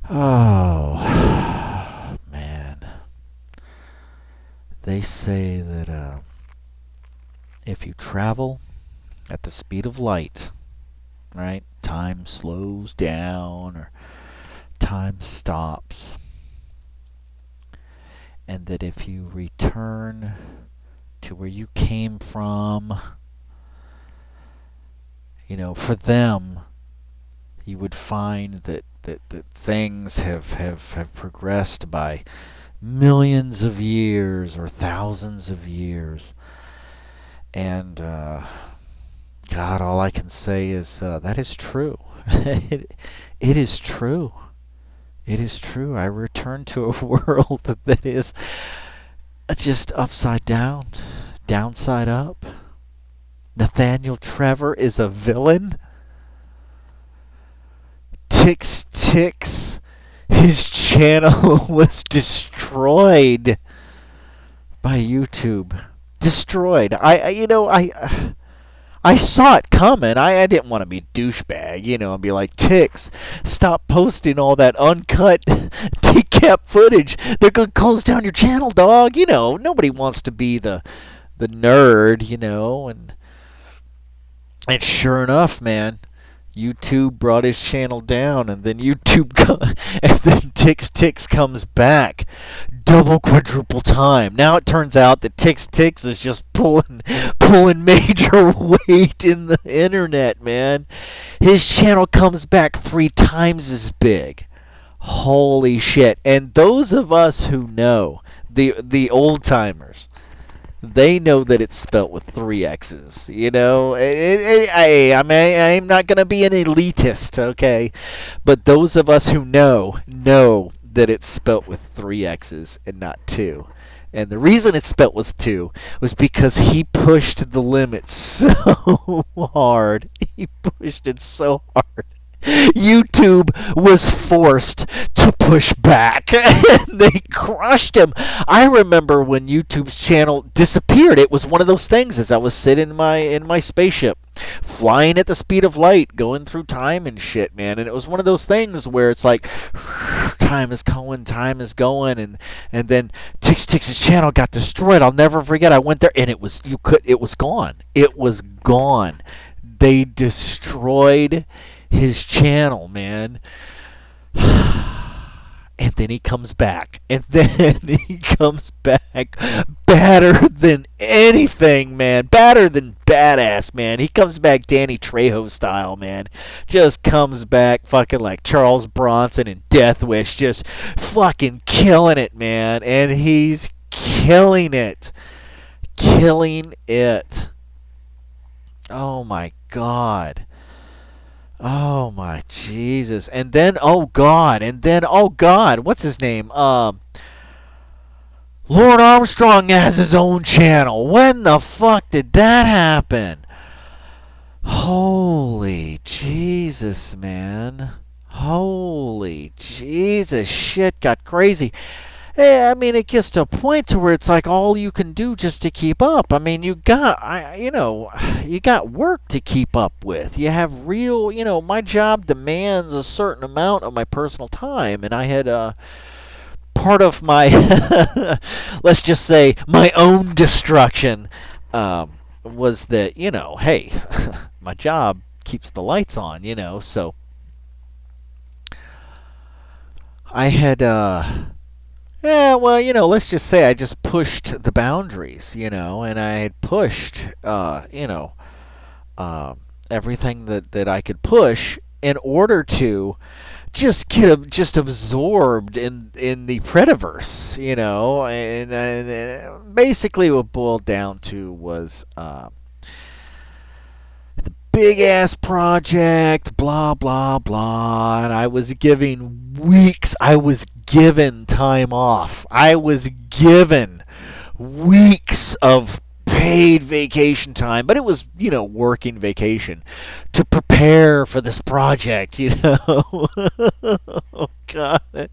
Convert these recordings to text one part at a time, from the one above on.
Oh, man. They say that if you travel at the speed of light, right, time slows down or time stops. And that if you return to where you came from, for them, you would find that things have progressed by millions of years or thousands of years. And, God, all I can say is that is true. It is true. It is true. I return to a world that is just upside down, downside up. Nathaniel Trevor is a villain. Tix, his channel was destroyed by YouTube. Destroyed. I saw it coming. I didn't want to be a douchebag, and be like, Tix, stop posting all that uncut decap footage. They're going to close down your channel, dog. Nobody wants to be the nerd, and sure enough, man, YouTube brought his channel down, and then and then Tix comes back, double quadruple time. Now it turns out that Tix is just pulling major weight in the internet, man. His channel comes back 3 times as big. Holy shit! And those of us who know, the old timers, they know that it's spelt with 3 X's. I'm not going to be an elitist, okay? But those of us who know that it's spelt with 3 X's and not two. And the reason it's spelt with two was because he pushed the limit so hard. He pushed it so hard. YouTube was forced to push back. And they crushed him. I remember when YouTube's channel disappeared. It was one of those things as I was sitting in my spaceship, flying at the speed of light, going through time and shit, man. And it was one of those things where it's like time is going, and then Tix's channel got destroyed. I'll never forget. I went there and it was gone. It was gone. They destroyed his channel, man. And then he comes back. And then he comes back badder than anything, man. Badder than badass, man. He comes back Danny Trejo style, man. Just comes back fucking like Charles Bronson in Death Wish. Just fucking killing it, man. And he's killing it. Killing it. Oh my God. Oh my Jesus. And then oh God. What's his name? Lord Armstrong has his own channel. When the fuck did that happen? Holy Jesus, man. Holy Jesus. Shit got crazy. I mean, it gets to a point to where it's like all you can do just to keep up. I mean, you got work to keep up with. You have real, my job demands a certain amount of my personal time, and I had part of my, let's just say, my own destruction was that, hey, my job keeps the lights on, so I had. Yeah, well, let's just say I just pushed the boundaries, and I had pushed, everything that I could push in order to just get just absorbed in the Prediverse, and basically what it boiled down to was the big ass project, blah blah blah, and I was given time off. I was given weeks of paid vacation time, but it was, working vacation to prepare for this project, Oh, God.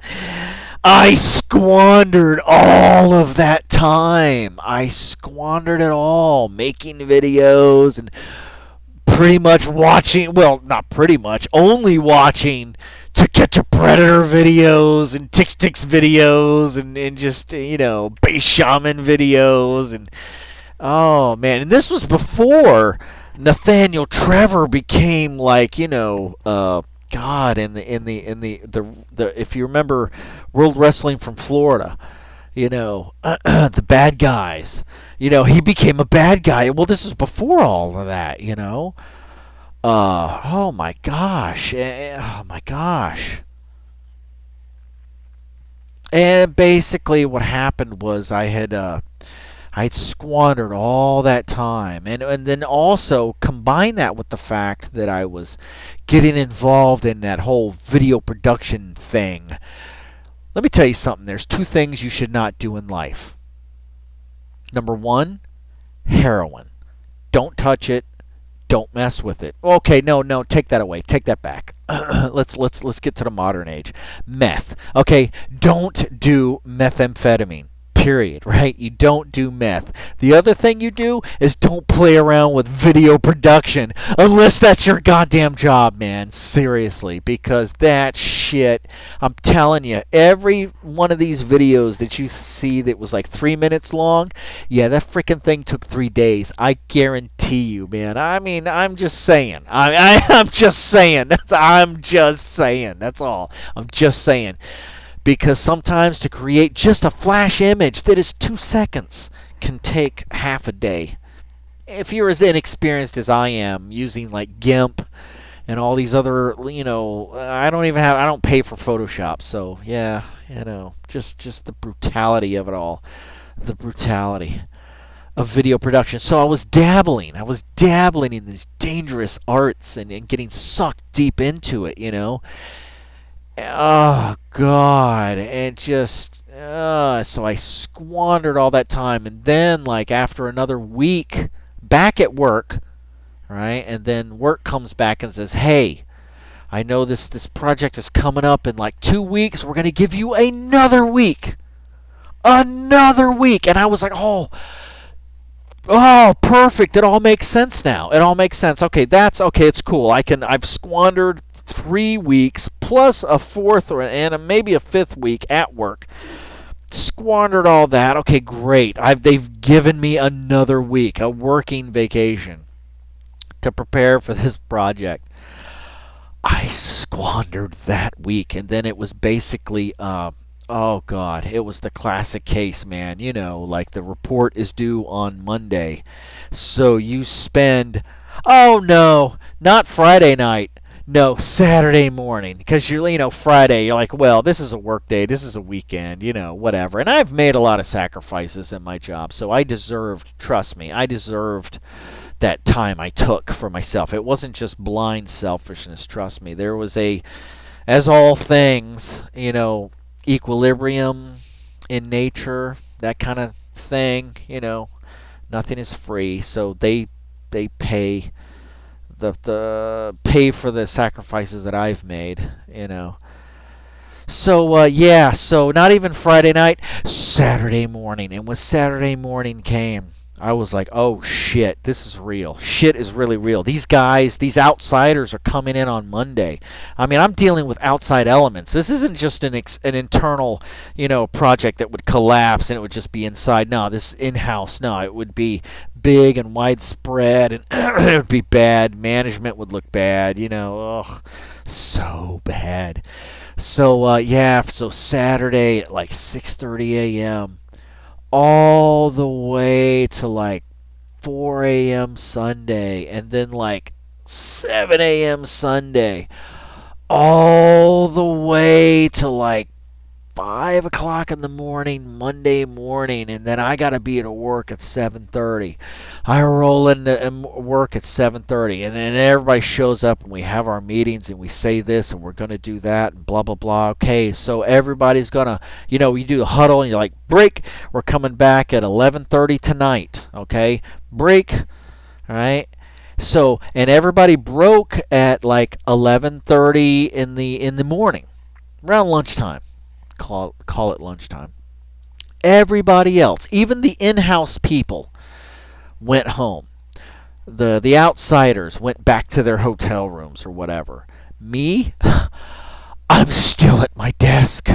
I squandered all of that time. I squandered it all making videos and pretty much watching, well, not pretty much, only watching To Catch a Predator videos and Tix videos and just, Base Shaman videos. And oh, man. And this was before Nathaniel Trevor became like, God, in the if you remember World Wrestling from Florida, the bad guys. He became a bad guy. Well, this was before all of that. Oh my gosh. Oh my gosh. And basically, what happened was I had squandered all that time, and then also combine that with the fact that I was getting involved in that whole video production thing. Let me tell you something. There's two things you should not do in life. Number one, heroin. Don't touch it. Don't mess with it. Okay, no, take that away. Take that back. Let's get to the modern age. Meth. Okay, don't do methamphetamine. Period, right? You don't do meth. The other thing you do is don't play around with video production unless that's your goddamn job, man. Seriously, because that shit, I'm telling you, every one of these videos that you see that was like 3 minutes long, yeah, that freaking thing took 3 days. I guarantee you, man. I mean, I'm just saying. I'm just saying. I'm just saying. That's all. I'm just saying, because sometimes to create just a flash image that is 2 seconds can take half a day. If you're as inexperienced as I am using like GIMP and all these other, I don't pay for Photoshop, so yeah, just the brutality of it all, the brutality of video production. So I was dabbling in these dangerous arts and getting sucked deep into it. Oh God, and just so I squandered all that time, and then like after another week back at work, right, and then work comes back and says, "Hey, I know this project is coming up in like 2 weeks. We're gonna give you another week," and I was like, Oh, perfect. It all makes sense now. It all makes sense. Okay, that's okay. It's cool. I've squandered 3 weeks plus a fourth and maybe a fifth week at work. Squandered all that. Okay, great. They've given me another week, a working vacation to prepare for this project. I squandered that week, and then it was basically oh God, it was the classic case, man. Like the report is due on Monday. So you spend, oh no, not Friday night. No, Saturday morning. Because Friday, you're like, well, this is a work day. This is a weekend, whatever. And I've made a lot of sacrifices in my job. So trust me, I deserved that time I took for myself. It wasn't just blind selfishness, trust me. There was as all things, equilibrium in nature, that kind of thing. Nothing is free, so they pay for the sacrifices that I've made. So yeah, so not even Friday night, Saturday morning, and when Saturday morning came, I was like, oh shit, this is real. Shit is really real. These guys, these outsiders are coming in on Monday. I mean, I'm dealing with outside elements. This isn't just an internal, project that would collapse and it would just be inside. No, this is in-house. No, it would be big and widespread, and it would be bad. Management would look bad. Ugh, so bad. So yeah, so Saturday at like 6:30 a.m. all the way to like 4 a.m. Sunday, and then like 7 a.m. Sunday, all the way to like 5 o'clock in the morning Monday morning, and then I gotta be at work at 7:30. I roll into work at 7:30, and then everybody shows up, and we have our meetings, and we say this, and we're gonna do that, and blah blah blah. Okay, so everybody's gonna, you do a huddle, and you're like, break. We're coming back at 11:30 tonight. Okay, break. All right. So, and everybody broke at like 11:30 in the morning, around lunchtime. Call it lunchtime. Everybody else, even the in-house people, went home. The outsiders went back to their hotel rooms or whatever. Me, I'm still at my desk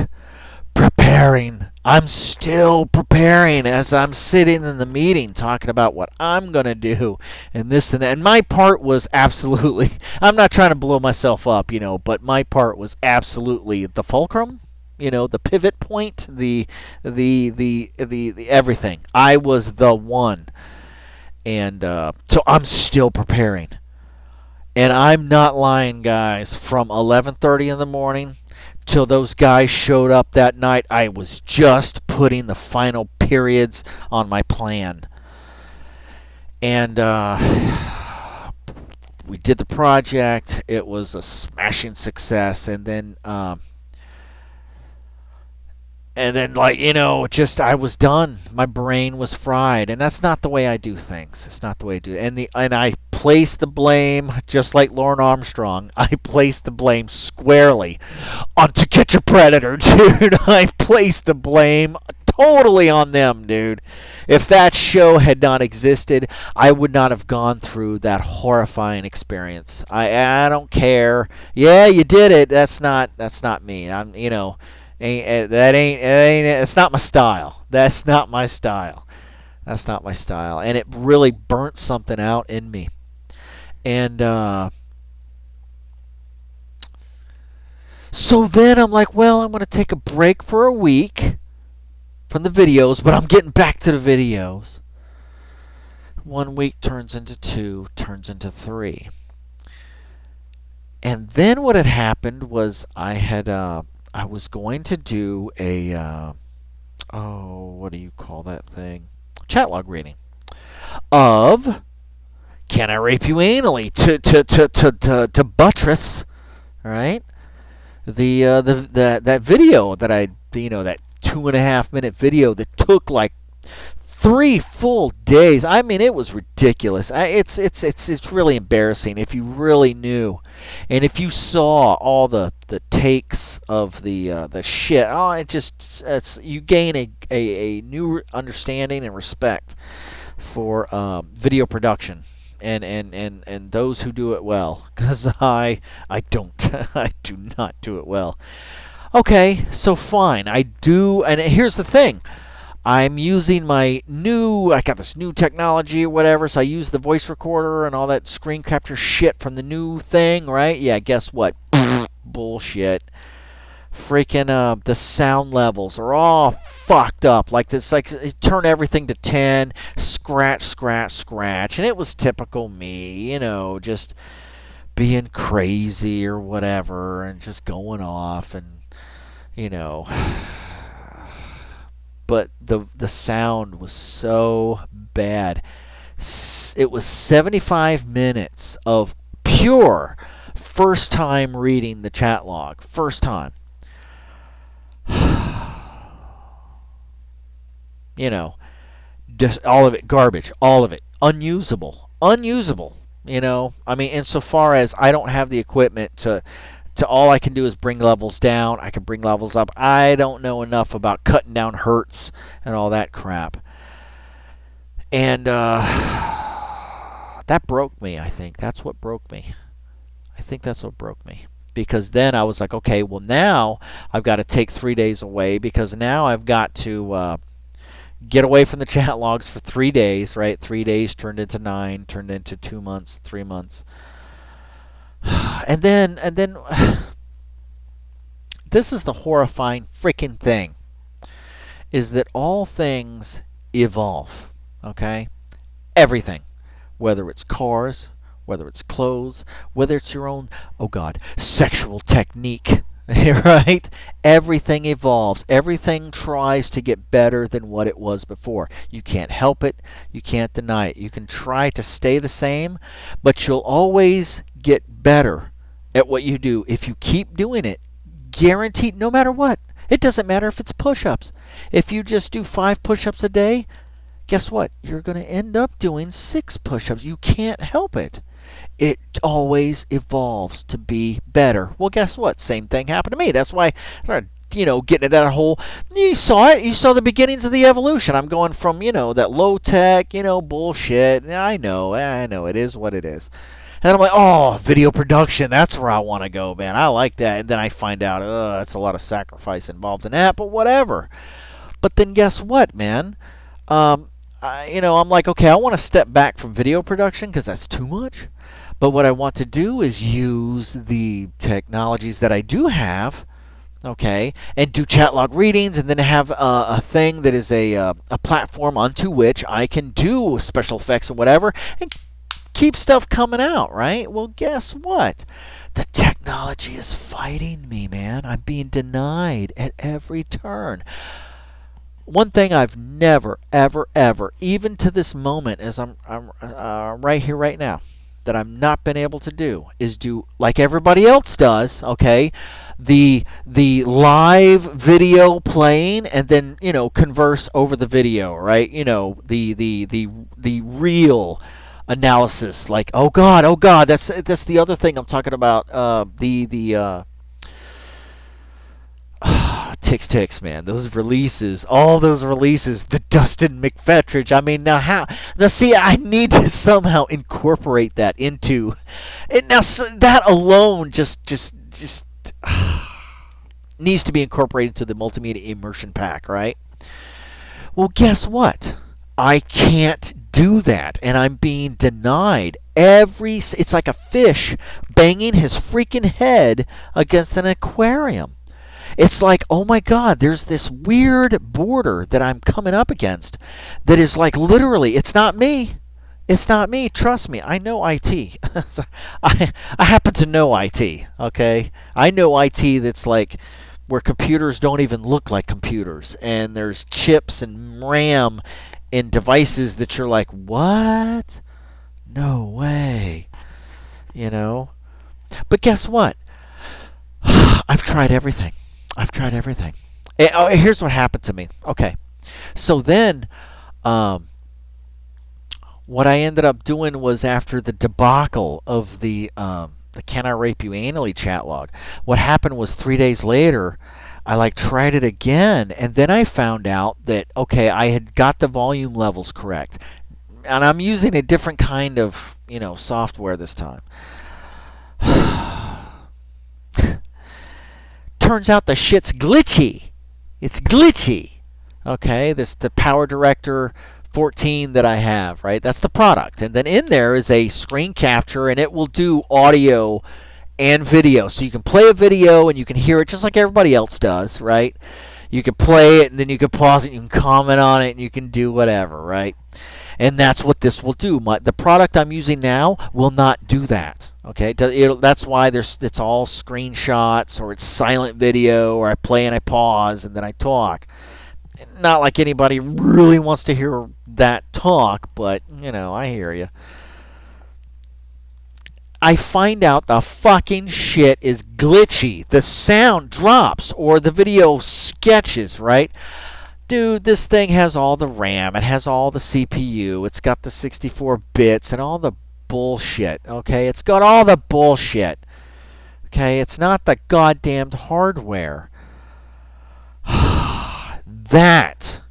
preparing. I'm still preparing as I'm sitting in the meeting talking about what I'm going to do and this and that. And my part was absolutely, I'm not trying to blow myself up, but my part was absolutely the fulcrum, the pivot point, the everything. I was the one. And so I'm still preparing. And I'm not lying, guys. From 11:30 in the morning till those guys showed up that night, I was just putting the final periods on my plan. And we did the project. It was a smashing success. And then like just I was done. My brain was fried, and that's not the way I do things. It's not the way I do it. And I placed the blame, just like Lauren Armstrong. I placed the blame squarely on To Catch a Predator, dude. I placed the blame totally on them, dude. If that show had not existed, I would not have gone through that horrifying experience. I don't care. Yeah, you did it. That's not me. It's not my style. That's not my style. That's not my style. And it really burnt something out in me. And so then I'm like, well, I'm going to take a break for a week from the videos, but I'm getting back to the videos. 1 week turns into 2, turns into 3. And then what had happened was I was going to do what do you call that thing? Chat log reading of Can I Rape You Anally to buttress, right? That video that that 2.5 minute video that took like 3 full days. I mean, it was ridiculous. It's really embarrassing if you really knew, and if you saw all the takes of the shit. Oh, you gain a new understanding and respect for video production. And those who do it well, because I don't. I do not do it well. Okay, so fine, I do. And here's the thing, I'm using I got this new technology or whatever, so I use the voice recorder and all that screen capture shit from the new thing, right? Yeah, guess what? Bullshit. Freaking the sound levels are all fucked up. Like this, like turn everything to 10, scratch, scratch, scratch, and it was typical me, just being crazy or whatever, and just going off, and you know. But the sound was so bad. It was 75 minutes of pure first time reading the chat log. First time. Just all of it garbage, all of it unusable. Unusable. I mean, insofar as I don't have the equipment to all I can do is bring levels down. I can bring levels up. I don't know enough about cutting down hertz and all that crap. And that broke me, I think. That's what broke me. I think that's what broke me. Because then I was like, okay, well, now I've got to take 3 days away, because now I've got to get away from the chat logs for 3 days, right? 3 days turned into 9, turned into 2 months, 3 months. And then this is the horrifying freaking thing, is that all things evolve, okay? Everything, whether it's cars, whether it's clothes, whether it's your own, oh God, sexual technique, right? Everything evolves. Everything tries to get better than what it was before. You can't help it. You can't deny it. You can try to stay the same, but you'll always get better at what you do if you keep doing it. Guaranteed, no matter what. It doesn't matter if it's push-ups. If you just do 5 push-ups a day, guess what? You're going to end up doing 6 push-ups. You can't help it. It always evolves to be better. Well, guess what? Same thing happened to me. That's why I started getting into that whole. You saw it. You saw the beginnings of the evolution. I'm going from that low tech bullshit. I know. It is what it is. And I'm like, oh, video production. That's where I want to go, man. I like that. And then I find out, that's a lot of sacrifice involved in that. But whatever. But then guess what, man? I'm like, okay, I want to step back from video production because that's too much. But what I want to do is use the technologies that I do have, okay, and do chat log readings, and then have a thing that is a platform onto which I can do special effects and whatever, and keep stuff coming out, right? Well, guess what? The technology is fighting me, man. I'm being denied at every turn. One thing I've never, ever, ever, even to this moment, as I'm right here, right now, that I've not been able to do is do like everybody else does. Okay, the live video playing, and then converse over the video, right? The real analysis. Like, oh God, that's the other thing I'm talking about. The ticks, man. Those releases, all those releases, the Dustin McFetridge. I mean, now how? Now, see, I need to somehow incorporate that into it. Now, that alone just needs to be incorporated into the multimedia immersion pack, right? Well, guess what? I can't do that, and I'm being denied. It's like a fish banging his freaking head against an aquarium. It's like, oh my God, there's this weird border that I'm coming up against that is like literally, it's not me. It's not me. Trust me. I know IT. I happen to know IT, okay? I know IT that's like where computers don't even look like computers, and there's chips and RAM in devices that you're like, what? No way. But guess what? I've tried everything. Here's what happened to me. Okay. So then, what I ended up doing was, after the debacle of the Can I Rape You Anally chat log, what happened was 3 days later, I tried it again, and then I found out that, okay, I had got the volume levels correct. And I'm using a different kind of, software this time. Turns out the shit's glitchy. It's glitchy. Okay, the Power Director 14 that I have, right? That's the product. And then in there is a screen capture, and it will do audio and video. So you can play a video and you can hear it just like everybody else does, right? You can play it, and then you can pause it, you can comment on it, and you can do whatever, right? And that's what this will do. The product I'm using now will not do that. Okay, that's why it's all screenshots, or it's silent video, or I play and I pause and then I talk. Not like anybody really wants to hear that talk, but I hear you. I find out the fucking shit is glitchy. The sound drops, or the video sketches, right? Dude, this thing has all the RAM, it has all the CPU, it's got the 64 bits and all the bullshit, okay? It's got all the bullshit, okay? It's not the goddamned hardware. That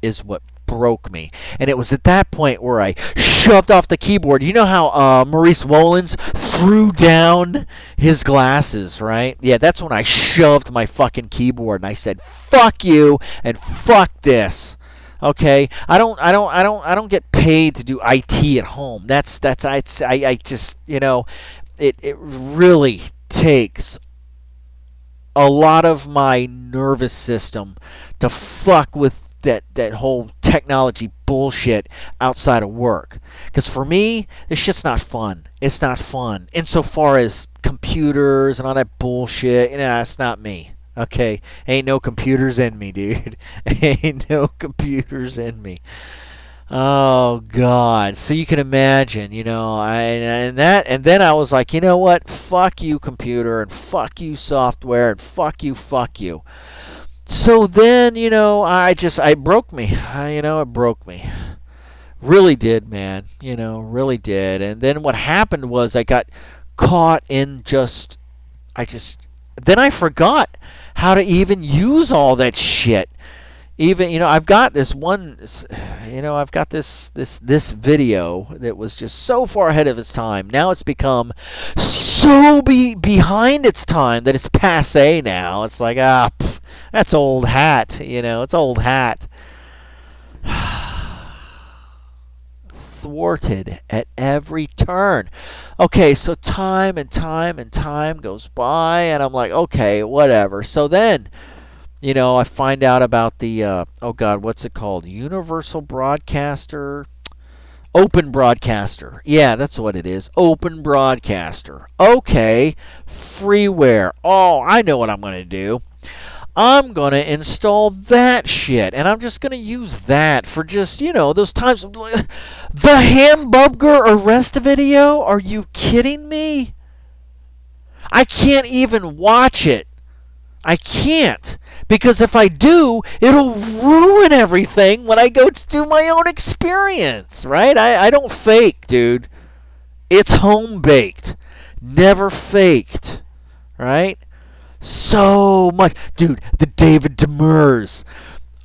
is what broke me. And it was at that point where I shoved off the keyboard. You know how Maurice Wolins threw down his glasses, right? Yeah, that's when I shoved my fucking keyboard and I said, "Fuck you and fuck this." Okay? I don't get paid to do IT at home. I just, it really takes a lot of my nervous system to fuck with that whole technology bullshit outside of work. Because for me, this shit's not fun. It's not fun. Insofar as computers and all that bullshit, it's not me. Okay? Ain't no computers in me, dude. Ain't no computers in me. Oh God! So you can imagine, and then I was like, you know what? Fuck you, computer, and fuck you, software, and fuck you. So then, it broke me. It broke me. Really did, man. Really did. And then what happened was I got caught in then I forgot how to even use all that shit. Even, I've got this one, I've got this video that was just so far ahead of its time. Now it's become so behind its time that it's passe now. It's like, that's old hat. It's old hat. Thwarted at every turn. Okay, so time and time and time goes by, and I'm like, okay, whatever. So then, I find out about the, oh God, what's it called? Universal Broadcaster? Open Broadcaster. Yeah, that's what it is. Open Broadcaster. Okay, freeware. Oh, I know what I'm going to do. I'm going to install that shit. And I'm just going to use that for just, those times. The hamburger arrest video? Are you kidding me? I can't even watch it. I can't. Because if I do, it'll ruin everything when I go to do my own experience, right? I don't fake, dude. It's home baked. Never faked, right? So much. Dude, the David Demers,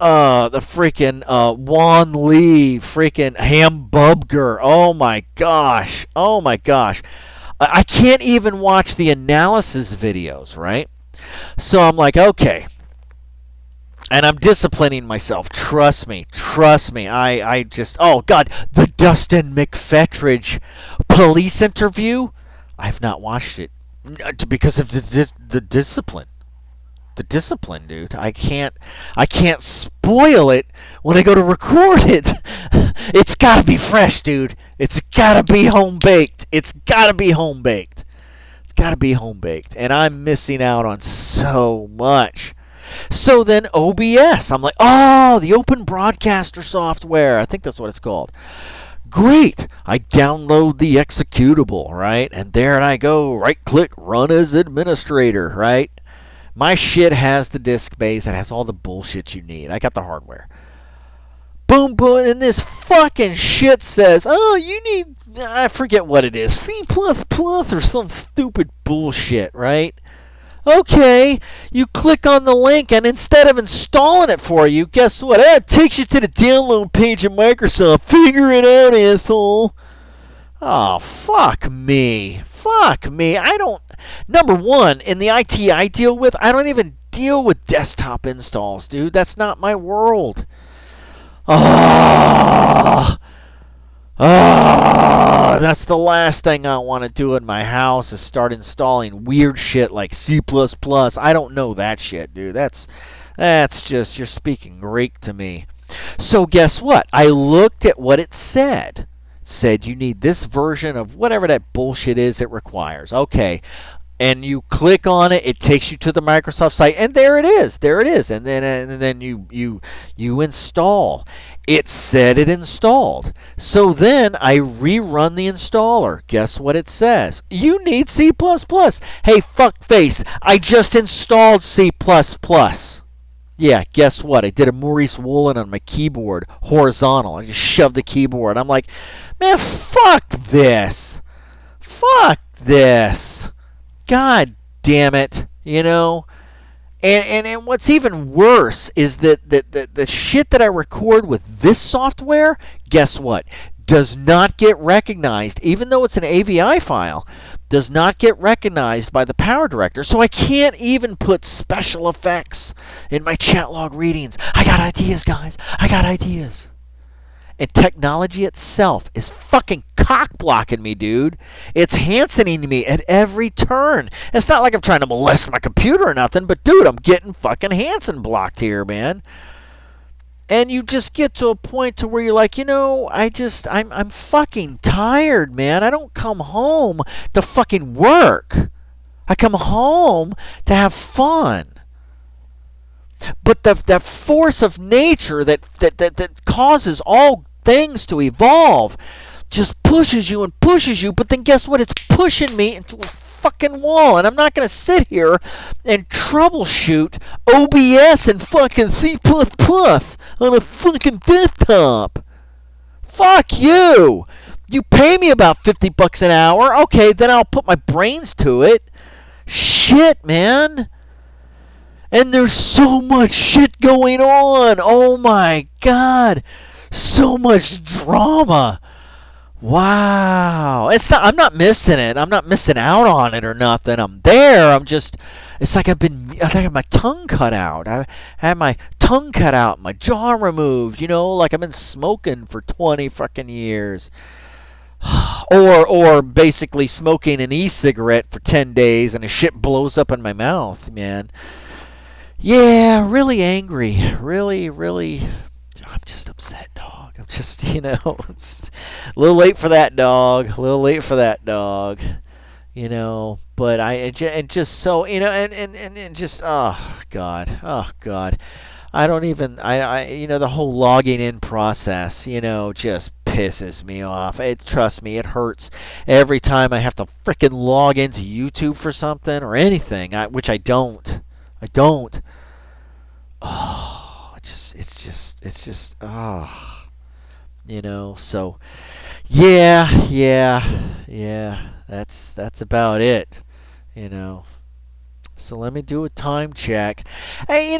the freaking Juan Lee, freaking Hambubger. Oh my gosh. Oh my gosh. I can't even watch the analysis videos, right? So I'm like, okay. And I'm disciplining myself. Trust me. Trust me. I just, oh God, the Dustin McFetridge police interview. I've not watched it because of the discipline. The discipline, dude. I can't spoil it when I go to record it. It's gotta be fresh, dude. It's gotta be home baked. It's gotta be home baked. It's gotta be home baked. And I'm missing out on so much. So then OBS. I'm like, oh, the Open Broadcaster software. I think that's what it's called. Great. I download the executable, right? And there I go. Right click, run as administrator, right? My shit has the disk base. It has all the bullshit you need. I got the hardware. Boom, boom. And this fucking shit says, oh, you need, I forget what it is, C++ or some stupid bullshit, right? Okay, you click on the link, and instead of installing it for you, guess what? It takes you to the download page of Microsoft. Figure it out, asshole. Oh, fuck me. Fuck me. I don't. Number one, in the IT I deal with, I don't even deal with desktop installs, dude. That's not my world. Oh. Oh, that's the last thing I want to do in my house is start installing weird shit like C++. I don't know that shit, dude. That's just, you're speaking Greek to me. So guess what? I looked at what it said. Said you need this version of whatever that bullshit is it requires. Okay. And you click on it, it takes you to the Microsoft site, and there it is. There it is. And then you install. It said it installed. So then I rerun the installer. Guess what it says? You need C++. Hey, fuckface, I just installed C++. Yeah, guess what? I did a Maurice Woolen on my keyboard, horizontal. I just shoved the keyboard. I'm like, man, fuck this. Fuck this. God damn it, And what's even worse is that the shit that I record with this software, guess what? Does not get recognized, even though it's an AVI file, does not get recognized by the power director. So I can't even put special effects in my chat log readings. I got ideas, guys. I got ideas. And technology itself is fucking cock-blocking me, dude. It's Hansening me at every turn. It's not like I'm trying to molest my computer or nothing, but dude, I'm getting fucking Hansen blocked here, man. And you just get to a point to where you're like, I'm fucking tired, man. I don't come home to fucking work. I come home to have fun. But that force of nature that causes all things to evolve just pushes you and pushes you, but then guess what? It's pushing me into a fucking wall, and I'm not going to sit here and troubleshoot OBS and fucking C++ on a fucking desktop. Fuck you. You pay me about $50 an hour. Okay, then I'll put my brains to it. Shit, man. And there's so much shit going on. Oh my god. So much drama. Wow. It's not I'm not missing it. I'm not missing out on it or nothing. I'm there. I'm just it's like I had my tongue cut out. I had my tongue cut out, my jaw removed, like I've been smoking for 20 fucking years. Or basically smoking an e-cigarette for 10 days and the shit blows up in my mouth, man. Yeah, really angry. Really, really. I'm just upset, dog. I'm just, it's a little late for that dog. A little late for that dog. But it just so, and just, oh, God. I don't even, the whole logging in process, just pisses me off. Trust me, it hurts every time I have to frickin' log into YouTube for something or anything, which I don't. I don't. Oh, oh, so, yeah, that's about it, you know. So let me do a time check. Hey, I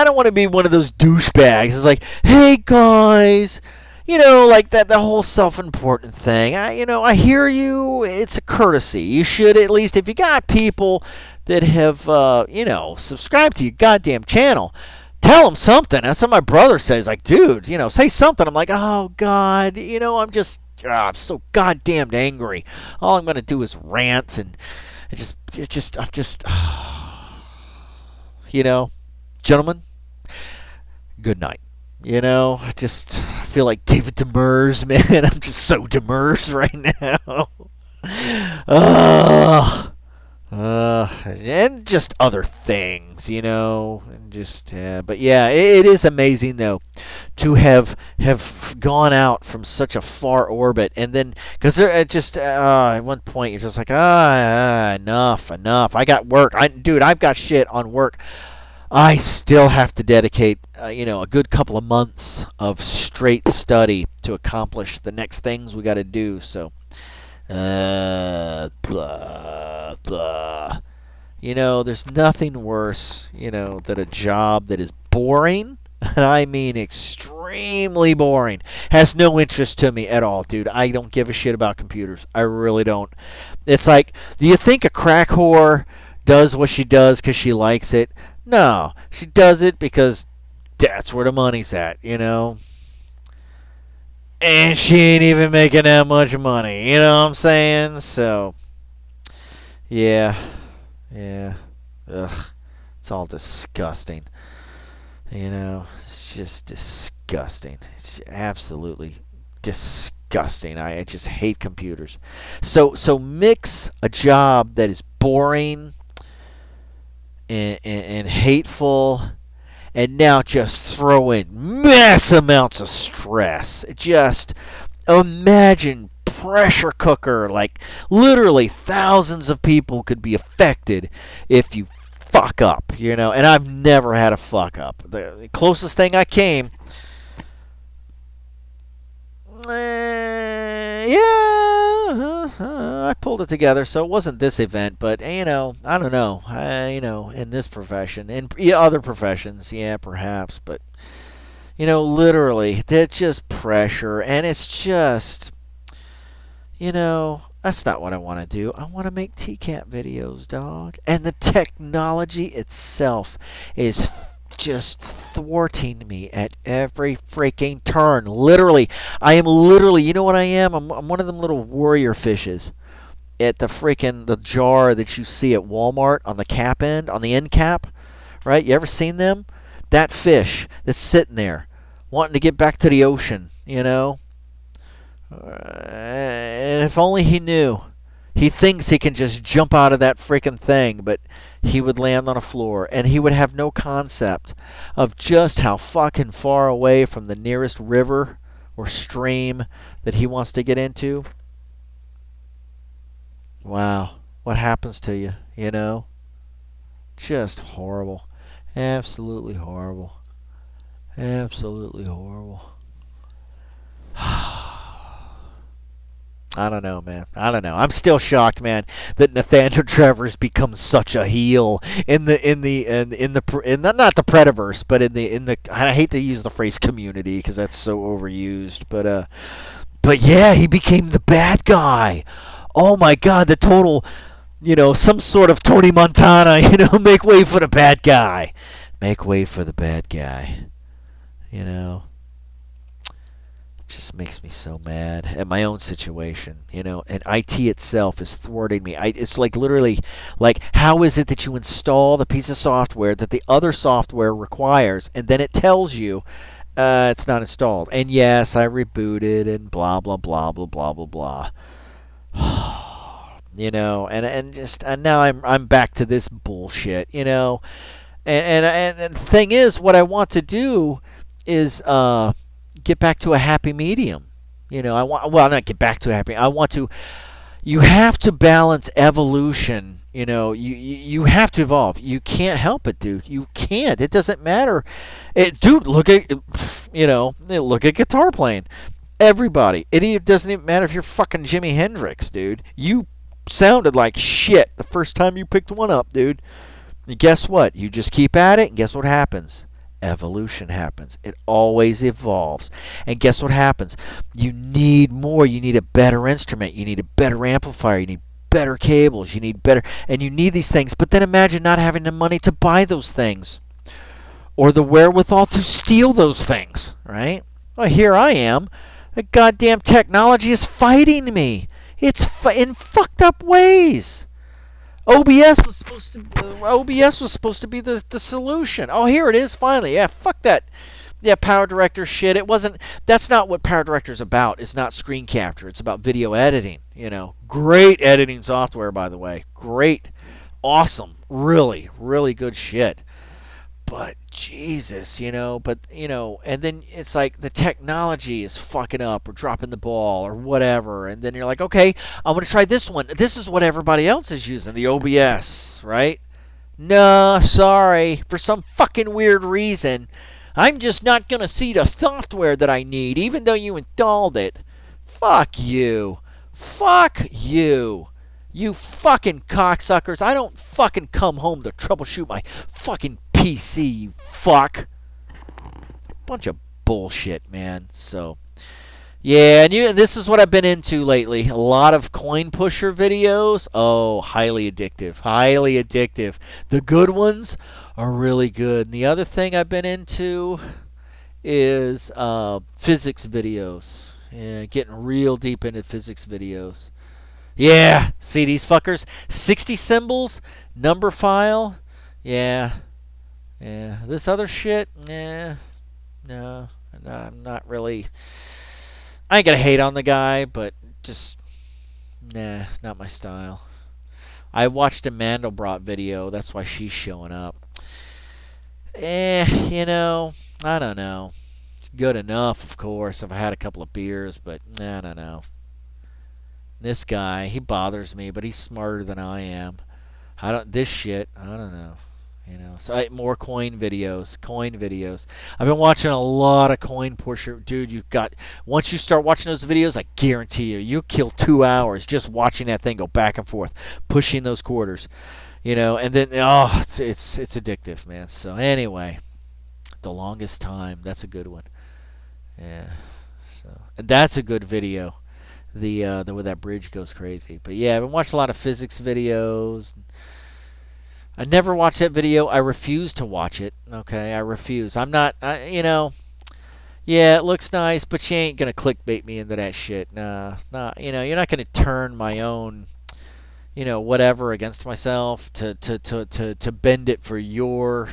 don't want to be one of those douchebags. It's like, hey guys, like that the whole self-important thing. I hear you. It's a courtesy. You should at least, if you got people that have, subscribed to your goddamn channel, tell them something. That's what my brother says. Like, dude, say something. I'm like, oh God, I'm so goddamn angry. All I'm gonna do is rant and I'm just, gentlemen, good night. I feel like David Demers, man. I'm just so Demers right now. Ugh. And just other things, and just, but yeah, it is amazing though to have gone out from such a far orbit, and then because at one point you're just like, enough. I got work. I've got shit on work. I still have to dedicate, a good couple of months of straight study to accomplish the next things we got to do. So. Blah, blah. There's nothing worse, than a job that is boring, and I mean extremely boring. Has no interest to me at all, dude. I don't give a shit about computers. I really don't. It's like, do you think a crack whore does what she does because she likes it? No, she does it because that's where the money's at. And she ain't even making that much money. You know what I'm saying? So, yeah. Yeah. Ugh. It's all disgusting. It's just disgusting. It's absolutely disgusting. I just hate computers. So mix a job that is boring and hateful, and now just throw in mass amounts of stress. Just imagine pressure cooker, like literally thousands of people could be affected if you fuck up, and I've never had a fuck up. The closest thing I came, I pulled it together, so it wasn't this event, but I don't know, in this profession, in other professions, yeah, perhaps, but literally, that's just pressure, and it's just, that's not what I want to do. I want to make TCAT videos, dog, and the technology itself is just thwarting me at every freaking turn. Literally, I am literally, you know what I am? I'm one of them little warrior fishes at the jar that you see at Walmart on the cap end, on the end cap, right? You ever seen them? That fish that's sitting there wanting to get back to the ocean, And if only he knew. He thinks he can just jump out of that freaking thing, but he would land on a floor, and he would have no concept of just how fucking far away from the nearest river or stream that he wants to get into. Wow. What happens to you, Just horrible. Absolutely horrible. Absolutely horrible. I don't know, man. I don't know. I'm still shocked, man, that Nathaniel Trevor's become such a heel in not the Predaverse, but in the. I hate to use the phrase community because that's so overused, but yeah, he became the bad guy. Oh my God, the total, some sort of Tony Montana, make way for the bad guy, make way for the bad guy, you know. Just makes me so mad at my own situation, and IT itself is thwarting me. It's like literally, like, how is it that you install the piece of software that the other software requires, and then it tells you it's not installed? And yes, I rebooted and blah blah blah blah blah blah blah. And now I'm back to this bullshit. And the thing is, what I want to do is get back to a happy medium. I want, well, not get back to a happy. I want to. You have to balance evolution. You have to evolve. You can't help it, dude. You can't. It doesn't matter. Dude, look at guitar playing. Everybody. It doesn't even matter if you're fucking Jimi Hendrix, dude. You sounded like shit the first time you picked one up, dude. And guess what? You just keep at it, and guess what happens? Evolution happens. It always evolves. And guess what happens? You need more. You need a better instrument. You need a better amplifier. You need better cables. You need better. And you need these things. But then imagine not having the money to buy those things or the wherewithal to steal those things, right? Well, here I am. The goddamn technology is fighting me. It's in fucked up ways. OBS was supposed to be the solution. Oh, here it is finally. Yeah, fuck that. Yeah, Power Director shit. It wasn't. That's not what Power Director's about. It's not screen capture. It's about video editing. Great editing software, by the way. Great, awesome, really, really good shit. But Jesus, and then it's like the technology is fucking up or dropping the ball or whatever, and then you're like, okay, I'm gonna try this one. This is what everybody else is using, the OBS, right? No, sorry, for some fucking weird reason, I'm just not gonna see the software that I need, even though you installed it. Fuck you. Fuck you. You fucking cocksuckers. I don't fucking come home to troubleshoot my fucking PC, you fuck. Bunch of bullshit, man. So, yeah, and this is what I've been into lately. A lot of coin pusher videos. Oh, highly addictive. Highly addictive. The good ones are really good. And the other thing I've been into is physics videos. Yeah, getting real deep into physics videos. Yeah, see these fuckers? 60 symbols, number file. Yeah. Yeah, this other shit, no, I'm not really. I ain't gonna hate on the guy, but just, nah, not my style. I watched a Mandelbrot video, that's why she's showing up. I don't know. It's good enough, of course, if I had a couple of beers, but I don't know. This guy, he bothers me, but he's smarter than I am. This shit, I don't know. So more coin videos. I've been watching a lot of coin pusher, dude. Once you start watching those videos, I guarantee you'll kill 2 hours just watching that thing go back and forth, pushing those quarters, and then it's addictive, man. So anyway, The Longest Time, that's a good one. Yeah, so and that's a good video. The where that bridge goes crazy. But yeah, I've been watching a lot of physics videos. I never watched that video. I refuse to watch it. Okay, I refuse. I'm not. Yeah, it looks nice, but you ain't gonna clickbait me into that shit. Nah, nah. You're not gonna turn my own, whatever against myself to bend it for your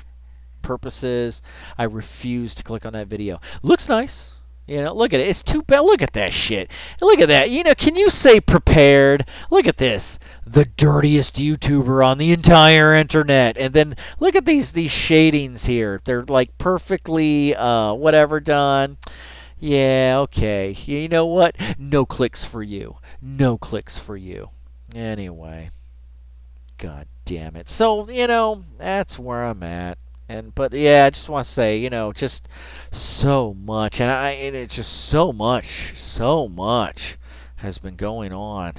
purposes. I refuse to click on that video. Looks nice. Look at it. It's too bad. Look at that shit. Look at that. Can you say prepared? Look at this. The dirtiest YouTuber on the entire internet. And then look at these shadings here. They're like perfectly whatever done. Yeah, okay. You know what? No clicks for you. No clicks for you. Anyway. God damn it. So, that's where I'm at. But yeah, I just want to say, just so much, and it's just so much has been going on.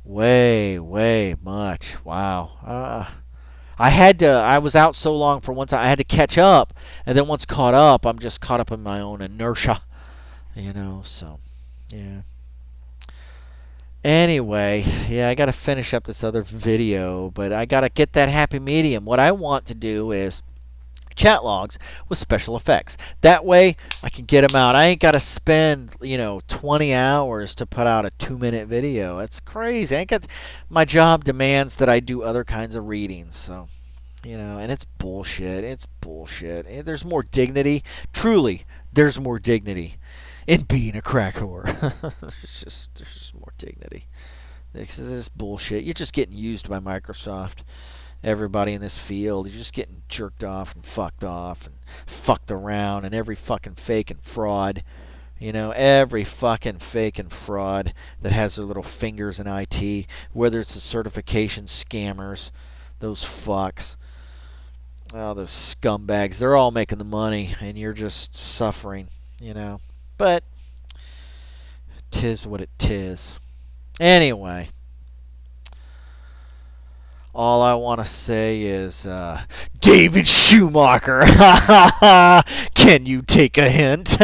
Way, way much. Wow. I was out so long for one time. I had to catch up, and then once caught up, I'm just caught up in my own inertia. So yeah. Anyway, yeah, I got to finish up this other video, but I got to get that happy medium. What I want to do is chat logs with special effects. That way I can get them out. I ain't got to spend, 20 hours to put out a 2-minute video. That's crazy. My job demands that I do other kinds of readings, so and it's bullshit. It's bullshit. There's more dignity. Truly, there's more dignity in being a crack whore. there's just more dignity. This is bullshit. You're just getting used by Microsoft. Everybody in this field, you're just getting jerked off and fucked around, and every fucking fake and fraud. Every fucking fake and fraud that has their little fingers in IT, whether it's the certification scammers, those fucks, oh, those scumbags, they're all making the money, and you're just suffering. But, 'tis what it tis. Anyway. All I want to say is, David Schumacher, can you take a hint?